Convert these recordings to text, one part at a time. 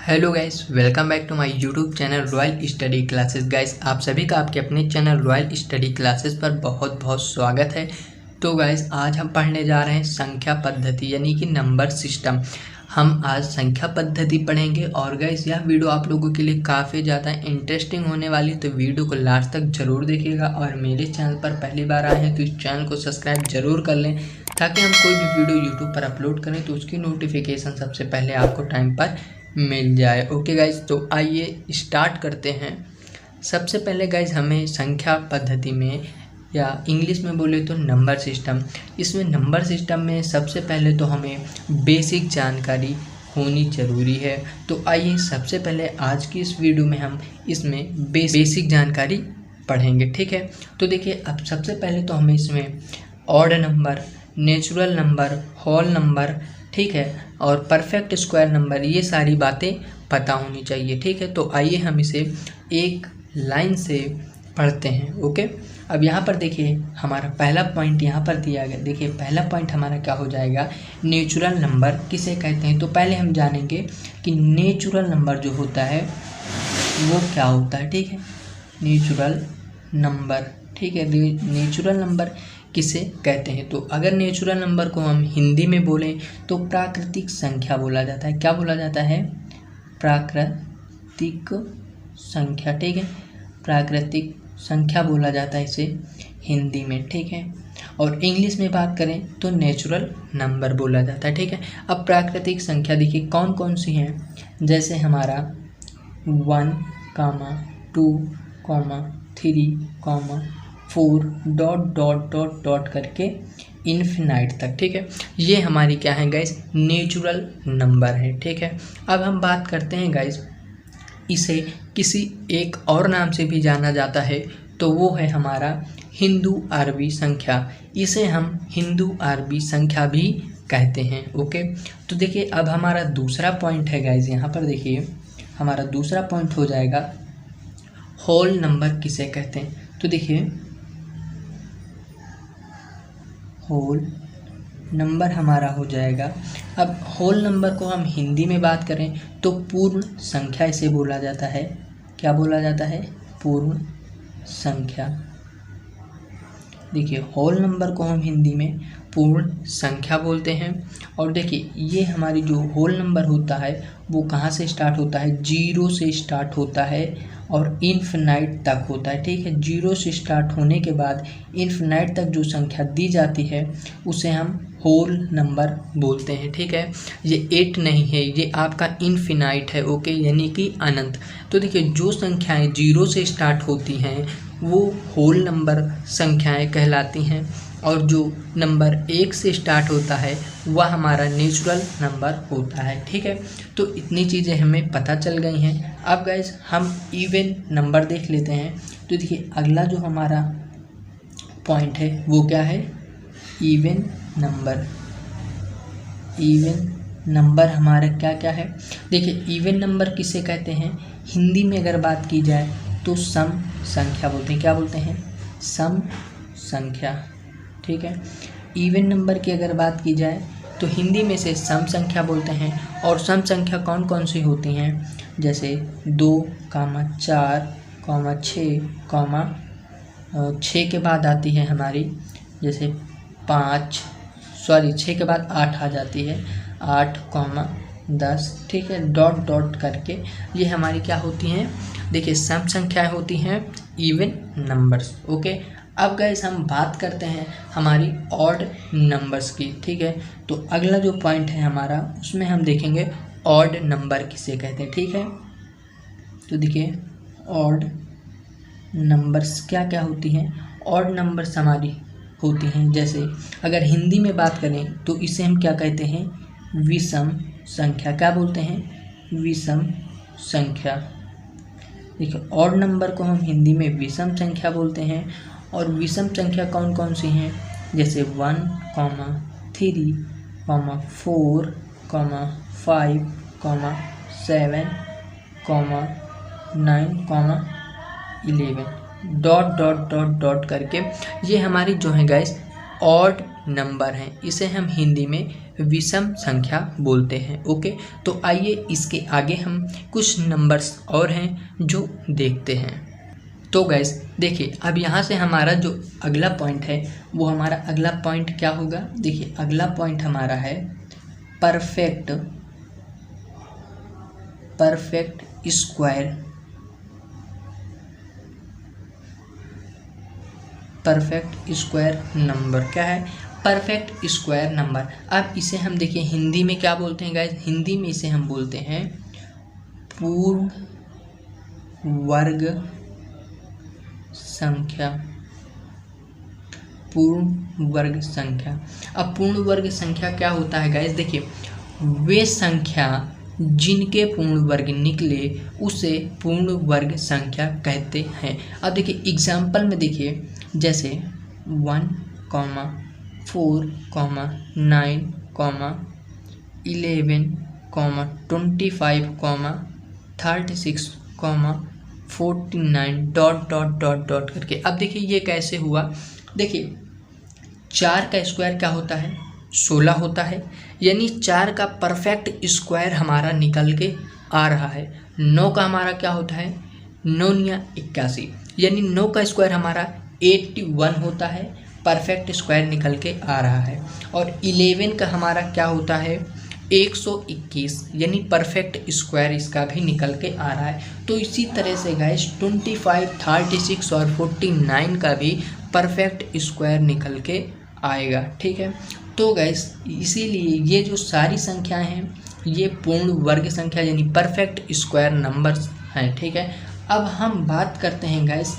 Hello guys, welcome back to my YouTube channel royal study classes. Guys, आप सभी का आपके अपने चैनल रॉयल स्टडी क्लासेस पर बहुत बहुत स्वागत है। तो गाइस, आज हम पढ़ने जा रहे हैं संख्या पद्धति यानी कि नंबर सिस्टम। हम आज संख्या पद्धति पढ़ेंगे और गाइस यह वीडियो आप लोगों के लिए काफ़ी ज़्यादा इंटरेस्टिंग होने वाली है, तो वीडियो को लास्ट तक ज़रूर देखिएगा। और मेरे चैनल पर पहली बार आए हैं तो इस चैनल को सब्सक्राइब जरूर कर लें, ताकि हम कोई भी वीडियो यूट्यूब पर अपलोड करें तो उसकी नोटिफिकेशन सबसे पहले आपको टाइम पर मिल जाए। ओके गाइज, तो आइए स्टार्ट करते हैं। सबसे पहले गाइज हमें संख्या पद्धति में या इंग्लिश में बोले तो नंबर सिस्टम, इसमें नंबर सिस्टम में सबसे पहले तो हमें बेसिक जानकारी होनी ज़रूरी है। तो आइए सबसे पहले आज की इस वीडियो में हम इसमें बेसिक जानकारी पढ़ेंगे, ठीक है। तो देखिए, अब सबसे पहले तो हमें इसमें odd number, natural number, whole number, ठीक है, और परफेक्ट स्क्वायर नंबर, ये सारी बातें पता होनी चाहिए, ठीक है। तो आइए हम इसे एक लाइन से पढ़ते हैं। ओके, अब यहाँ पर देखिए हमारा पहला पॉइंट यहाँ पर दिया गया। देखिए पहला पॉइंट हमारा क्या हो जाएगा, नेचुरल नंबर किसे कहते हैं। तो पहले हम जानेंगे कि नेचुरल नंबर जो होता है वो क्या होता है, ठीक है। नेचुरल नंबर, ठीक है, नेचुरल नंबर किसे कहते हैं। तो अगर नेचुरल नंबर को हम हिंदी में बोलें तो प्राकृतिक संख्या बोला जाता है। क्या बोला जाता है? प्राकृतिक संख्या, ठीक है, प्राकृतिक संख्या बोला जाता है इसे हिंदी में, ठीक है। और इंग्लिश में बात करें तो नेचुरल नंबर बोला जाता है, ठीक है। अब प्राकृतिक संख्या देखिए कौन कौन सी हैं, जैसे हमारा 1, 2, 3, 4 डॉट डॉट डॉट डॉट करके इन्फिनाइट तक, ठीक है। ये हमारी क्या है गाइस, नेचुरल नंबर है, ठीक है। अब हम बात करते हैं गाइस, इसे किसी एक और नाम से भी जाना जाता है, तो वो है हमारा हिंदू अरबी संख्या। इसे हम हिंदू अरबी संख्या भी कहते हैं। ओके, तो देखिए अब हमारा दूसरा पॉइंट है गाइस, यहाँ पर देखिए हमारा दूसरा पॉइंट हो जाएगा होल नंबर किसे कहते हैं। तो देखिए होल नंबर हमारा हो जाएगा। अब होल नंबर को हम हिंदी में बात करें तो पूर्ण संख्या इसे बोला जाता है। क्या बोला जाता है? पूर्ण संख्या। देखिए होल नंबर को हम हिंदी में पूर्ण संख्या बोलते हैं। और देखिए ये हमारी जो होल नंबर होता है वो कहाँ से स्टार्ट होता है? 0 से स्टार्ट होता है और इन्फिनाइट तक होता है, ठीक है। 0 से स्टार्ट होने के बाद इन्फिनाइट तक जो संख्या दी जाती है उसे हम होल नंबर बोलते हैं, ठीक है। ये 8 नहीं है, ये आपका इन्फिनाइट है, ओके, यानी कि अनंत। तो देखिए जो संख्याएं 0 से स्टार्ट होती हैं वो होल नंबर संख्याएं कहलाती हैं, और जो नंबर 1 से स्टार्ट होता है वह हमारा नेचुरल नंबर होता है, ठीक है। तो इतनी चीज़ें हमें पता चल गई हैं। अब गाइस हम इवन नंबर देख लेते हैं। तो देखिए अगला जो हमारा पॉइंट है वो क्या है? Even number. इवन नंबर हमारा क्या क्या है? देखिए इवन नंबर किसे कहते हैं? हिंदी में अगर बात की जाए तो सम संख्या बोलते हैं। क्या बोलते हैं? सम संख्या, ठीक है। इवन नंबर की अगर बात की जाए तो हिंदी में से सम संख्या बोलते हैं। और सम संख्या कौन कौन सी होती हैं? जैसे 2, 4, 6 के बाद आती है हमारी, जैसे 6 के बाद 8 आ जाती है, 8, 10, ठीक है, डॉट डॉट करके ये हमारी क्या होती हैं? देखिए सम संख्याएं होती हैं इवन नंबर्स। ओके, अब गाइस हम बात करते हैं हमारी ऑड नंबर्स की, ठीक है। तो अगला जो पॉइंट है हमारा उसमें हम देखेंगे ऑड नंबर किसे कहते हैं, ठीक है। तो देखिए ऑड नंबर्स क्या क्या होती हैं? ऑड नंबर्स हमारी होती हैं, जैसे अगर हिंदी में बात करें तो इसे हम क्या कहते हैं? विषम संख्या। क्या बोलते हैं? विषम संख्या। देखिए ऑड नंबर को हम हिंदी में विषम संख्या बोलते हैं। और विषम संख्या कौन कौन सी हैं? जैसे 1, 3, 4, 5, 7, 9, 11 डॉट डॉट डॉट डॉट करके ये हमारी जो है गाइस ऑड नंबर हैं। इसे हम हिंदी में विषम संख्या बोलते हैं। ओके, तो आइए इसके आगे हम कुछ नंबर्स और हैं जो देखते हैं। तो गाइस देखिए, अब यहाँ से हमारा जो अगला पॉइंट है वो हमारा अगला पॉइंट क्या होगा। देखिए अगला पॉइंट हमारा है perfect square, perfect square number. क्या है? Perfect square number. अब इसे हम देखिए हिंदी में क्या बोलते हैं गाइस, हिंदी में इसे हम बोलते हैं पूर्ण वर्ग संख्या, पूर्ण वर्ग संख्या। अब पूर्ण वर्ग संख्या क्या होता है गाइस, देखिए वे संख्या जिनके पूर्ण वर्ग निकले उसे पूर्ण वर्ग संख्या कहते हैं। अब देखिए एग्जाम्पल में देखिए, जैसे 1, 4, 9, 11, 25, 36, 49 डॉट करके। अब देखिए ये कैसे हुआ। देखिए 4 का स्क्वायर क्या होता है, 16 होता है, यानी 4 का परफेक्ट स्क्वायर हमारा निकल के आ रहा है। 9 का हमारा क्या होता है, 9 या 81, यानी 9 का स्क्वायर हमारा 81 होता है, परफेक्ट स्क्वायर निकल के आ रहा है। और 11 का हमारा क्या होता है, 121, यानी परफेक्ट स्क्वायर इसका भी निकल के आ रहा है। तो इसी तरह से गाइस 25, 36 और 49 का भी परफेक्ट स्क्वायर निकल के आएगा। ठीक है, तो गाइस इसीलिए ये जो सारी संख्याएं हैं ये पूर्ण वर्ग संख्या यानी परफेक्ट स्क्वायर नंबर्स हैं। ठीक है, अब हम बात करते हैं गाइस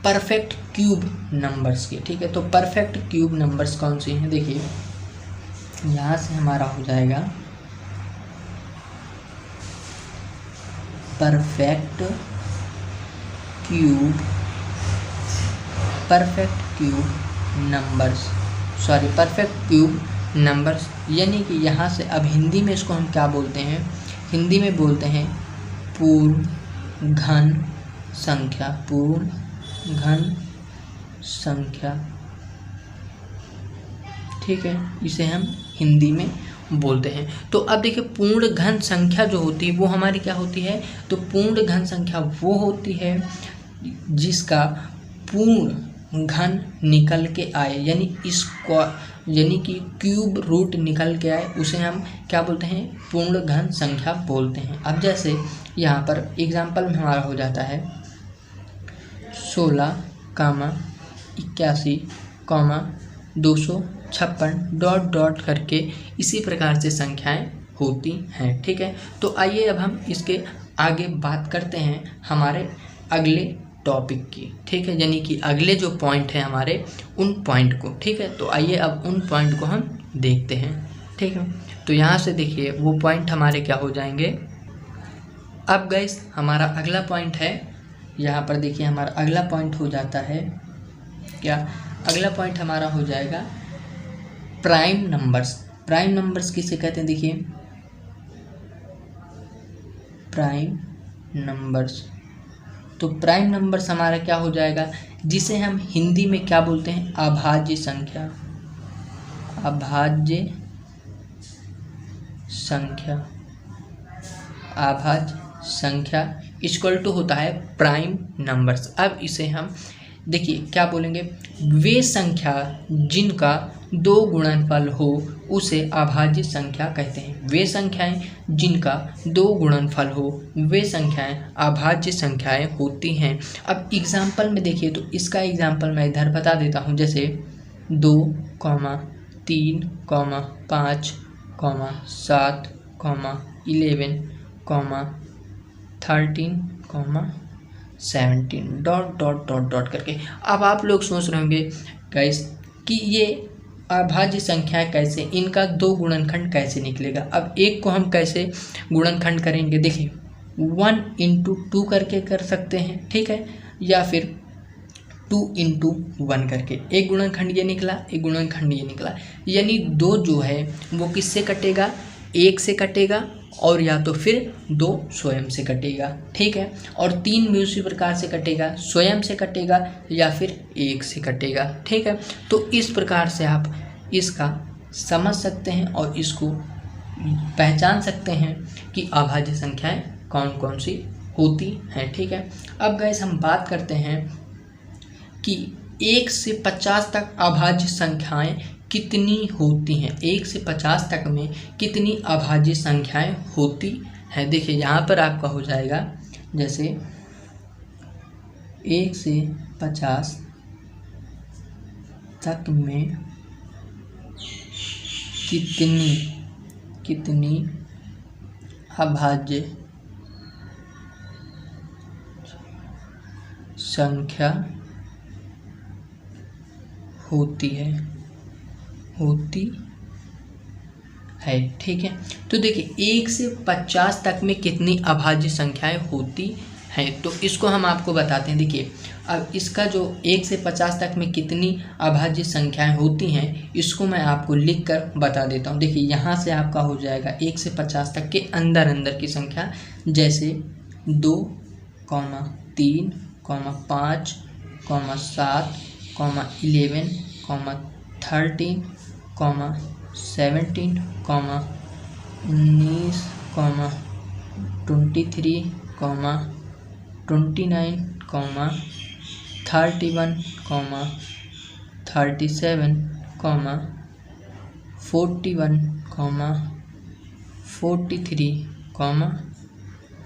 परफेक्ट क्यूब नंबर्स की। ठीक है, तो परफेक्ट क्यूब नंबर्स कौन से हैं, देखिए यहाँ से हमारा हो जाएगा परफेक्ट क्यूब नंबर्स, यानी कि यहाँ से अब हिंदी में इसको हम क्या बोलते हैं, हिंदी में बोलते हैं पूर्ण घन संख्या, पूर्ण घन संख्या। ठीक है, इसे हम हिंदी में बोलते हैं। तो अब देखिए पूर्ण घन संख्या जो होती है वो हमारी क्या होती है, तो पूर्ण घन संख्या वो होती है जिसका पूर्ण घन निकल के आए, यानी कि क्यूब रूट निकल के आए, उसे हम क्या बोलते हैं, पूर्ण घन संख्या बोलते हैं। अब जैसे यहाँ पर एग्जाम्पल में हमारा हो जाता है 16, 81, 256 डॉट करके, इसी प्रकार से संख्याएं होती हैं। ठीक है, तो आइए अब हम इसके आगे बात करते हैं हमारे अगले टॉपिक की। ठीक है, यानी कि अगले जो पॉइंट है हमारे उन पॉइंट को। ठीक है, तो आइए अब उन पॉइंट को हम देखते हैं। ठीक है, तो यहाँ से देखिए वो पॉइंट हमारे क्या हो जाएंगे। अब गाइस हमारा अगला पॉइंट है, यहाँ पर देखिए हमारा अगला पॉइंट हो जाता है क्या, अगला पॉइंट हमारा हो जाएगा प्राइम नंबर्स। प्राइम नंबर्स किसे कहते हैं, देखिए प्राइम नंबर्स। तो प्राइम नंबर्स हमारा क्या हो जाएगा, जिसे हम हिंदी में क्या बोलते हैं, अभाज्य संख्या, अभाज्य संख्या, अभाज्य संख्या इक्वल टू होता है प्राइम नंबर्स। अब इसे हम देखिए क्या बोलेंगे, वे संख्या जिनका 2 गुणनफल हो उसे अभाज्य संख्या कहते हैं। वे संख्याएं जिनका 2 गुणनफल हो वे संख्याएं अभाज्य संख्याएं होती हैं। अब एग्जाम्पल में देखिए, तो इसका एग्जाम्पल मैं इधर बता देता हूं, जैसे 2, 3, 5, 7, 11, 13, 17 डॉट करके। अब आप लोग सोच रहे होंगे गाइस कि ये अभाज्य संख्या कैसे, इनका 2 गुणनखंड कैसे निकलेगा। अब एक को हम कैसे गुणनखंड करेंगे, देखिए 1 × 2 करके कर सकते हैं। ठीक है, या फिर 2 × 1 करके। एक गुणनखंड ये निकला, एक गुणनखंड ये निकला, यानी 2 जो है वो किससे कटेगा, 1 से कटेगा, और या तो फिर 2 स्वयं से कटेगा। ठीक है, और 3 भी उसी प्रकार से कटेगा, स्वयं से कटेगा या फिर 1 से कटेगा। ठीक है, तो इस प्रकार से आप इसका समझ सकते हैं और इसको पहचान सकते हैं कि अभाज्य संख्याएं कौन कौन सी होती हैं। ठीक है, अब गाइस हम बात करते हैं कि 1 से 50 तक अभाज्य संख्याएं कितनी होती हैं। 1 से 50 तक में कितनी अभाज्य संख्याएं होती हैं। देखिए यहाँ पर आपका हो जाएगा, जैसे 1 से 50 तक में कितनी अभाज्य संख्या होती है। ठीक है, तो देखिए 1 से 50 तक में कितनी अभाज्य संख्याएं होती हैं, तो इसको हम आपको बताते हैं। देखिए अब इसका जो 1 से 50 तक में कितनी अभाज्य संख्याएं होती हैं, इसको मैं आपको लिख कर बता देता हूँ। देखिए यहाँ से आपका हो जाएगा 1 से 50 तक के अंदर की संख्या, जैसे 2, 3, 5, 7, 11, 13, 17, 19, 23, 29, 31, 37, 41, 43,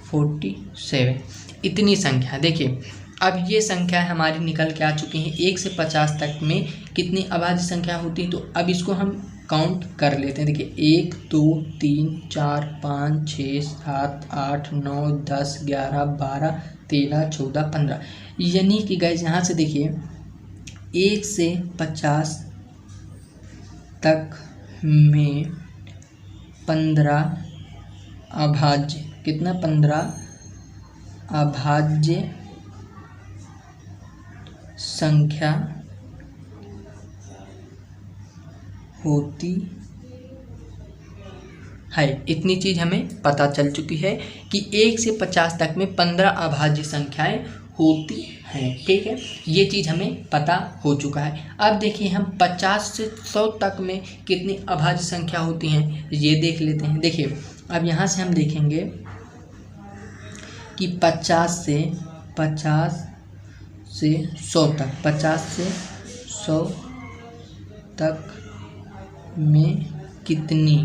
47, इतनी संख्या। देखिए अब ये संख्या हमारी निकल के आ चुकी हैं। 1 से 50 तक में कितनी अभाज्य संख्या होती है, तो अब इसको हम काउंट कर लेते हैं। देखिए 1, 2, 3, 4, 5, 6, 7, 8, 9, 10, 11, 12, 13, 14, 15, यानी कि गाइस यहाँ से देखिए 1 से 50 तक में 15 अभाज्य, कितना 15 अभाज्य संख्या होती है। इतनी चीज हमें पता चल चुकी है कि 1 से 50 तक में 15 अभाज्य संख्याएं होती हैं। ठीक है, ये चीज हमें पता हो चुका है। अब देखिए हम 50 से 100 तक में कितनी अभाज्य संख्या होती हैं, ये देख लेते हैं। देखिए अब यहाँ से हम देखेंगे कि 50 से 100 तक, 50 से 100 तक में कितनी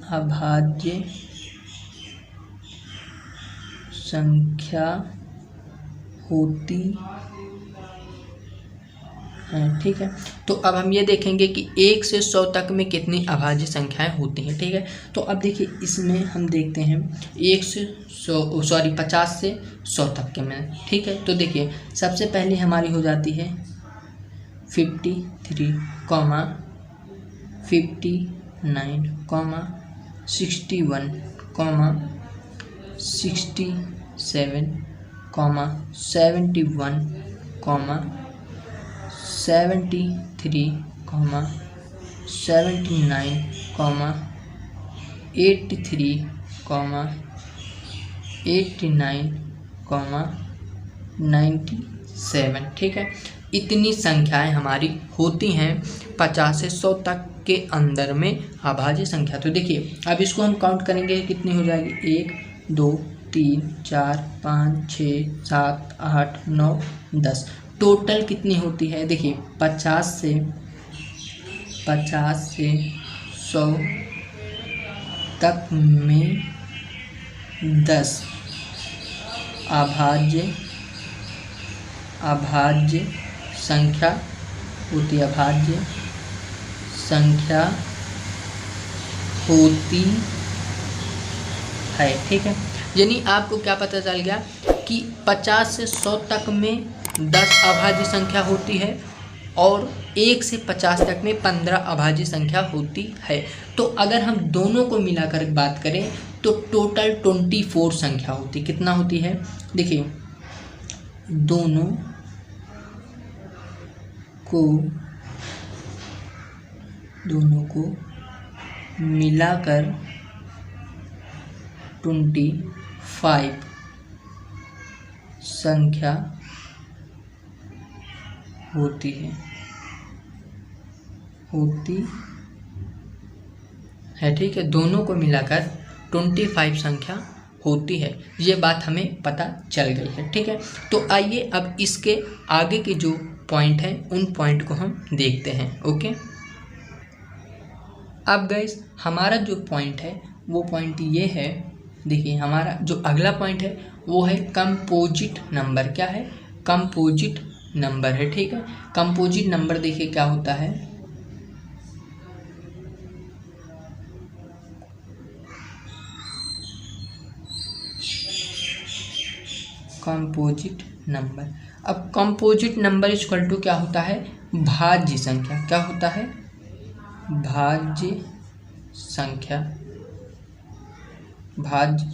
अभाज्य संख्या होती है। ठीक है, तो अब हम ये देखेंगे कि 1 से 100 तक में कितनी अभाज्य संख्याएं होती हैं। ठीक है, तो अब देखिए इसमें हम देखते हैं 50 से 100 तक के में। ठीक है, तो देखिए सबसे पहले हमारी हो जाती है 53, 59, 61, 67, 71, 73, 79, 83, 89, 97। ठीक है, इतनी संख्याएं हमारी होती हैं 50 से 100 तक के अंदर में अभाज्य संख्या। तो देखिए अब इसको हम काउंट करेंगे, कितनी हो जाएगी 1, 2, 3, 4, 5, 6, 7, 8, 9, 10, टोटल कितनी होती है। देखिए 50 से 100 तक में 10 अभाज्य संख्या होती, अभाज्य संख्या होती है। ठीक है, यानी आपको क्या पता चल गया कि 50 से 100 तक में 10 अभाज्य संख्या होती है और 1 से 50 तक में 15 अभाज्य संख्या होती है। तो अगर हम दोनों को मिलाकर बात करें तो टोटल 24 संख्या होती, कितना होती है। देखिए दोनों को मिलाकर 25 संख्या होती है, ठीक है। दोनों को मिलाकर 25 संख्या होती है, ये बात हमें पता चल गई है, ठीक है। तो आइए अब इसके आगे के जो पॉइंट हैं उन पॉइंट को हम देखते हैं, ओके। अब गाइस हमारा जो पॉइंट है वो पॉइंट ये है, देखिए हमारा जो अगला पॉइंट है वो है कंपोजिट नंबर। क्या है? कंपोजिट नंबर है, ठीक है। कंपोजिट नंबर देखिए क्या होता है, कंपोजिट नंबर। अब कंपोजिट नंबर इक्वल टू क्या होता है? भाज्य संख्या। क्या होता है? भाज्य संख्या, भाज्य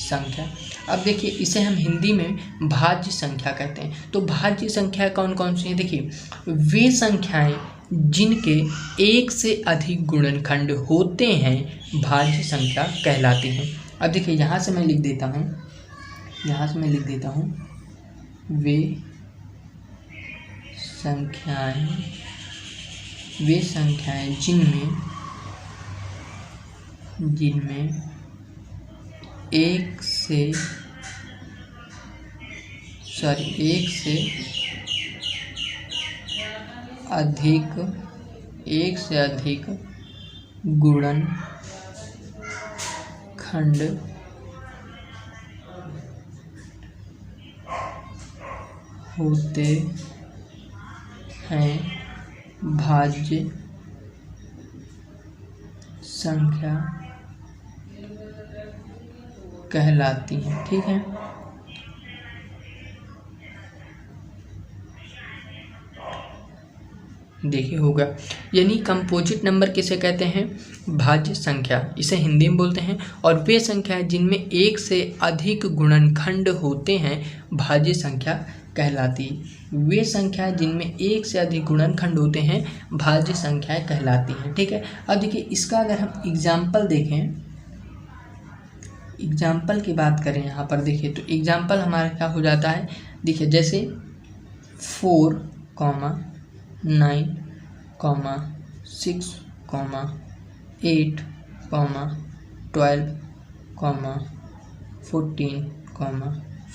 संख्या। अब देखिए इसे हम हिंदी में भाज्य संख्या कहते हैं। तो भाज्य संख्या कौन कौन सी है? देखिए वे संख्याएं जिनके एक से अधिक गुणनखंड होते हैं भाज्य संख्या कहलाती हैं। अब देखिए यहाँ से मैं लिख देता हूँ, वे संख्याएं जिनमें एक से अधिक गुणनखंड होते हैं भाज्य संख्या कहलाती हैं, ठीक है। देखिए होगा, यानी कंपोजिट नंबर किसे कहते हैं? भाज्य संख्या, इसे हिंदी में बोलते हैं। और वे संख्याएं जिनमें एक से अधिक गुणनखंड होते हैं भाज्य संख्या कहलाती। वे संख्याएं जिनमें एक से अधिक गुणनखंड होते हैं भाज्य संख्याएं कहलाती हैं, ठीक है। अब देखिए इसका अगर हम एग्जाम्पल देखें, एग्जाम्पल की बात करें यहाँ पर, देखिए तो एग्जाम्पल हमारा क्या हो जाता है, देखिए जैसे 4, 9, 6, 8, 12, 14,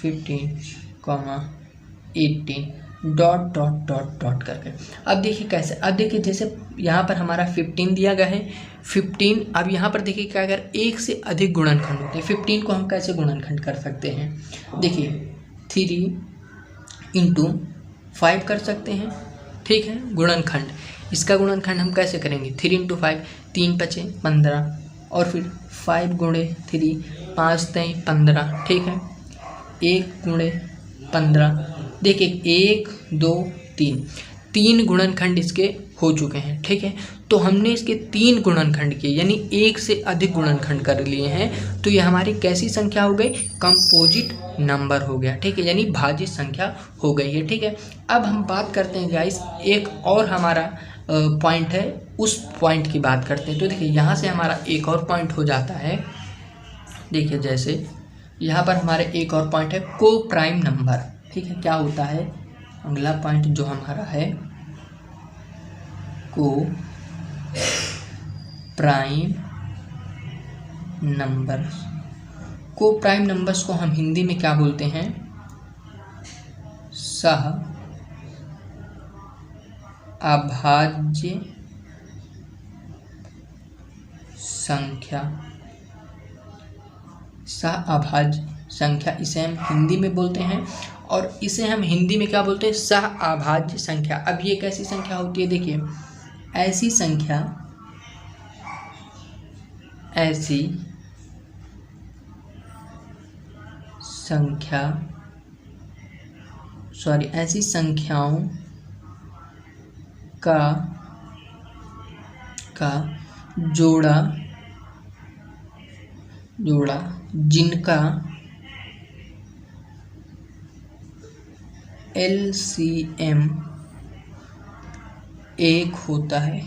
15, 18 डॉट करके। अब देखिए कैसे, अब देखिए जैसे यहाँ पर हमारा 15 दिया गया है, 15। अब यहाँ पर देखिए क्या, अगर एक से अधिक गुणनखंड होते हैं, 15 को हम कैसे गुणनखंड कर सकते हैं? देखिए 3 × 5 कर सकते हैं, ठीक है। गुणनखंड, इसका गुणनखंड हम कैसे करेंगे? 3 × 5, 3 × 5 = 15, और फिर 5 × 3, 5 × 3 = 15, ठीक है। 1 × 15, देखिए 1, 2, 3 गुणनखंड इसके हो चुके हैं, ठीक है। तो हमने इसके 3 गुणनखंड किए, यानी एक से अधिक गुणनखंड कर लिए हैं, तो ये हमारी कैसी संख्या हो गई? कंपोजिट नंबर हो गया, ठीक है, यानी भाज्य संख्या हो गई है, ठीक है। अब हम बात करते हैं गाइस, एक और हमारा पॉइंट है, उस पॉइंट की बात करते हैं। तो देखिए यहाँ से हमारा एक और पॉइंट हो जाता है, देखिए जैसे यहाँ पर हमारे एक और पॉइंट है को प्राइम नंबर, ठीक है। क्या होता है अगला पॉइंट जो हमारा है? को प्राइम नंबर्स। को प्राइम नंबर्स को हम हिंदी में क्या बोलते हैं? सह अभाज्य संख्या। सह अभाज्य संख्या, इसे हम हिंदी में बोलते हैं, और इसे हम हिंदी में क्या बोलते हैं? सह अभाज्य संख्या। अब ये कैसी संख्या होती है? देखिए ऐसी संख्याओं का जोड़ा जिनका LCM 1 होता है,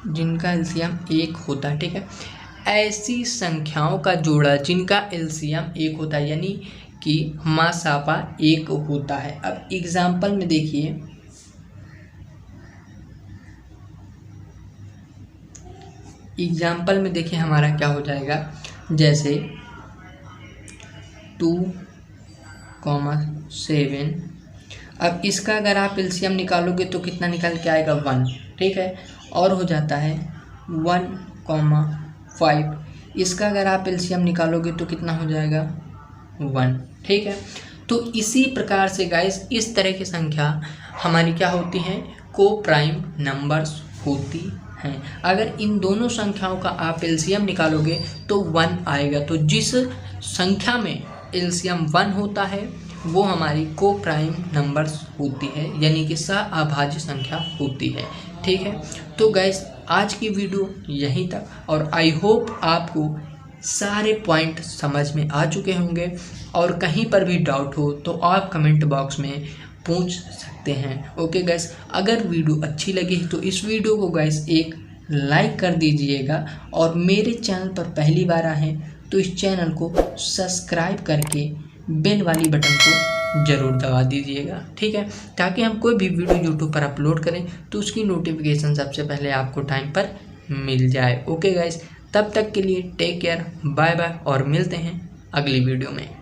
जिनका LCM 1 होता है, ठीक है। ऐसी संख्याओं का जोड़ा जिनका LCM 1 होता है, यानी कि मासापा 1 होता है। अब एग्जाम्पल में देखिए, हमारा क्या हो जाएगा, जैसे 2,7। अब इसका अगर आप एलसीएम निकालोगे तो कितना निकल के आएगा, 1, ठीक है। और हो जाता है 1,5। इसका अगर आप एलसीएम निकालोगे तो कितना हो जाएगा, 1, ठीक है। तो इसी प्रकार से गाइस इस तरह की संख्या हमारी क्या होती है, को प्राइम नंबर्स होती हैं। अगर इन दोनों संख्याओं का आप एलसीएम निकालोगे तो 1 आएगा। तो जिस संख्या में एलसीएम 1 होता है वो हमारी को प्राइम नंबर्स होती है, यानी कि सअभाज्य संख्या होती है, ठीक है। तो गाइस आज की वीडियो यहीं तक, और आई होप आपको सारे पॉइंट समझ में आ चुके होंगे। और कहीं पर भी डाउट हो तो आप कमेंट बॉक्स में पूछ सकते हैं। ओके गाइस, अगर वीडियो अच्छी लगी तो इस वीडियो को गाइस एक लाइक कर दीजिएगा, और मेरे चैनल पर पहली बार आए तो इस चैनल को सब्सक्राइब करके बेल वाली बटन को ज़रूर दबा दीजिएगा, ठीक है, ताकि हम कोई भी वीडियो यूट्यूब पर अपलोड करें तो उसकी नोटिफिकेशन सबसे पहले आपको टाइम पर मिल जाए। ओके गाइस, तब तक के लिए टेक केयर, बाय बाय, और मिलते हैं अगली वीडियो में।